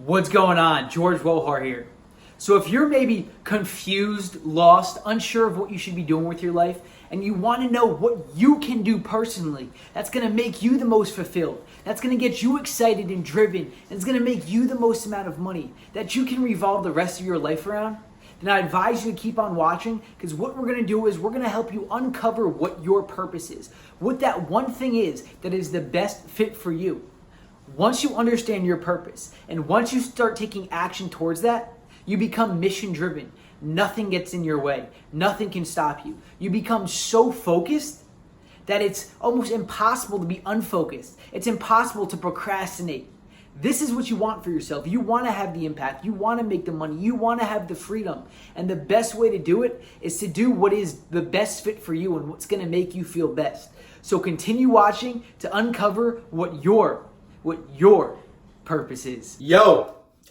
What's going on? George Wohar here. So if you're maybe confused, lost, unsure of what you should be doing with your life, and you want to know what you can do personally that's going to make you the most fulfilled, that's going to get you excited and driven, and it's going to make you the most amount of money that you can revolve the rest of your life around, then I advise you to keep on watching, because what we're going to do is we're going to help you uncover what your purpose is, what that one thing is that is the best fit for you. Once you understand your purpose and once you start taking action towards that, you become mission driven. Nothing gets in your way. Nothing can stop you. You become so focused that it's almost impossible to be unfocused. It's impossible to procrastinate. This is what you want for yourself. You want to have the impact. You want to make the money. You want to have the freedom. And the best way to do it is to do what is the best fit for you and what's going to make you feel best. So continue watching to uncover what your purpose is.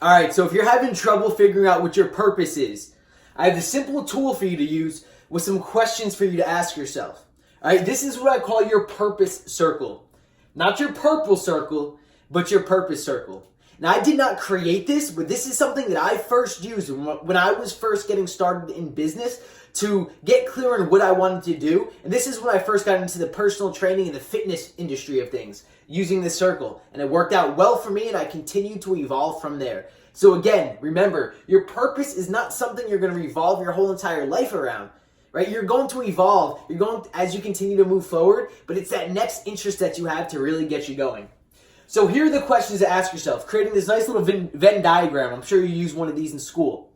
All right, so if you're having trouble figuring out what your purpose is, I have a simple tool for you to use with some questions for you to ask yourself. All right, this is what I call your purpose circle. Not your purple circle, but your purpose circle. Now, I did not create this, but this is something that I first used when I was first getting started in business to get clear on what I wanted to do. And this is when I first got into the personal training and the fitness industry of things, using this circle. And it worked out well for me, and I continued to evolve from there. So again, remember, your purpose is not something you're going to revolve your whole entire life around. Right? You're going to evolve. You're going to, as you continue to move forward, but it's that next interest that you have to really get you going. So here are the questions to ask yourself, creating this nice little Venn diagram. I'm sure you use one of these in school.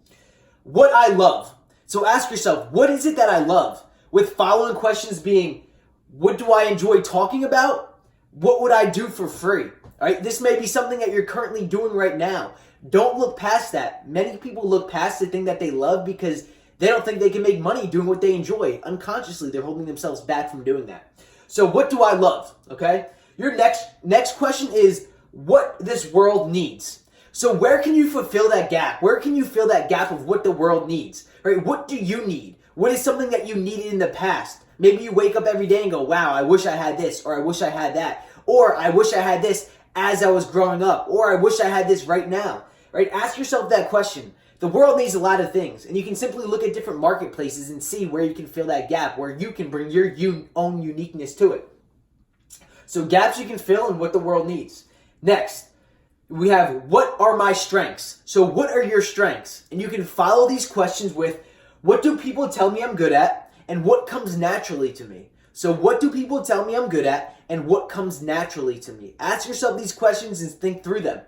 What I love. So ask yourself, what is it that I love? With following questions being, what do I enjoy talking about? What would I do for free? All right, this may be something that you're currently doing right now. Don't look past that. Many people look past the thing that they love because they don't think they can make money doing what they enjoy. Unconsciously, they're holding themselves back from doing that. So what do I love? Okay? Your next question is what this world needs. So where can you fulfill that gap? Where can you fill that gap of what the world needs? Right? What do you need? What is something that you needed in the past? Maybe you wake up every day and go, wow, I wish I had this, or I wish I had that, or I wish I had this as I was growing up, or I wish I had this right now. Right? Ask yourself that question. The world needs a lot of things, and you can simply look at different marketplaces and see where you can fill that gap, where you can bring your own uniqueness to it. So gaps you can fill and what the world needs. Next, we have what are my strengths? So what are your strengths? And you can follow these questions with what do people tell me I'm good at and what comes naturally to me? So what do people tell me I'm good at and what comes naturally to me? Ask yourself these questions and think through them.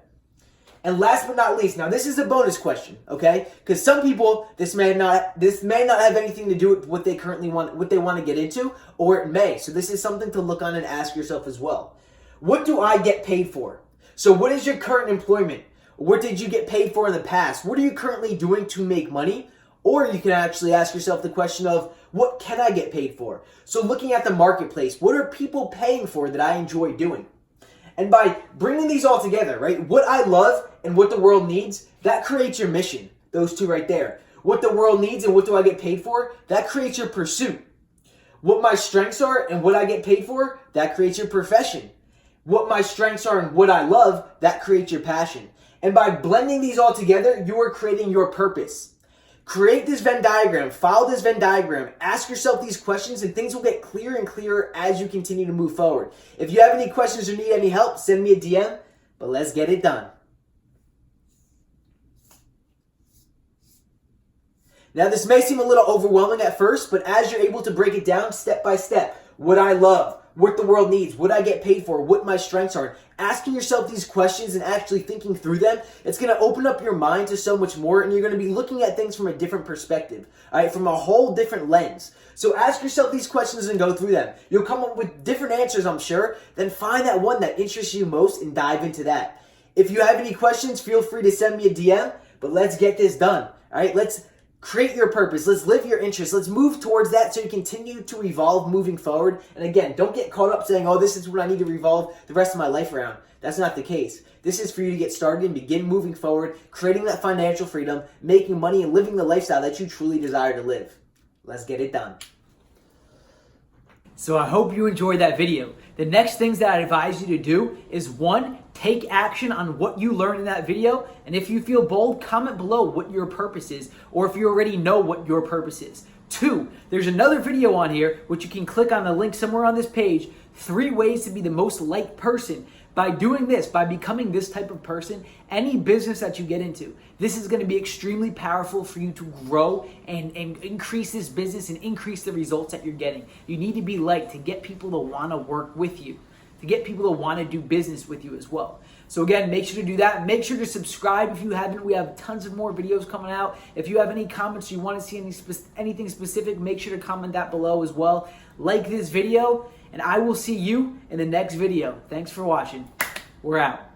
And last but not least, now this is a bonus question, okay? Because some people, this may not have anything to do with what they currently want, what they want to get into, or it may. So this is something to look on and ask yourself as well. What do I get paid for? So what is your current employment? What did you get paid for in the past? What are you currently doing to make money? Or you can actually ask yourself the question of, what can I get paid for? So looking at the marketplace, what are people paying for that I enjoy doing? And by bringing these all together, right, what I love and what the world needs, that creates your mission. Those two right there. What the world needs and what do I get paid for, that creates your pursuit. What my strengths are and what I get paid for, that creates your profession. What my strengths are and what I love, that creates your passion. And by blending these all together, you are creating your purpose. Create this Venn diagram, follow this Venn diagram, ask yourself these questions, and things will get clearer and clearer as you continue to move forward. If you have any questions or need any help, send me a DM, but let's get it done. Now, this may seem a little overwhelming at first, but as you're able to break it down step by step, what I love, what the world needs, what I get paid for, what my strengths are, asking yourself these questions and actually thinking through them, it's going to open up your mind to so much more, and you're going to be looking at things from a different perspective, all right, from a whole different lens. So ask yourself these questions and go through them. You'll come up with different answers, I'm sure. Then find that one that interests you most and dive into that. If you have any questions, feel free to send me a DM, but let's get this done, all right? Let's create your purpose. Let's live your interests. Let's move towards that so you continue to evolve moving forward. And again, don't get caught up saying, oh, this is what I need to revolve the rest of my life around. That's not the case. This is for you to get started and begin moving forward, creating that financial freedom, making money, and living the lifestyle that you truly desire to live. Let's get it done. So I hope you enjoyed that video. The next things that I advise you to do is 1, Take action on what you learned in that video, and if you feel bold, comment below what your purpose is, or if you already know what your purpose is. 2, there's another video on here, which you can click on the link somewhere on this page, 3 ways to be the most liked person. By doing this, by becoming this type of person, any business that you get into, this is going to be extremely powerful for you to grow and increase this business and increase the results that you're getting. You need to be liked to get people to want to work with you, to get people to want to do business with you as well. So again, make sure to do that. Make sure to subscribe if you haven't. We have tons of more videos coming out. If you have any comments, you want to see anything specific, make sure to comment that below as well. Like this video, and I will see you in the next video. Thanks for watching. We're out.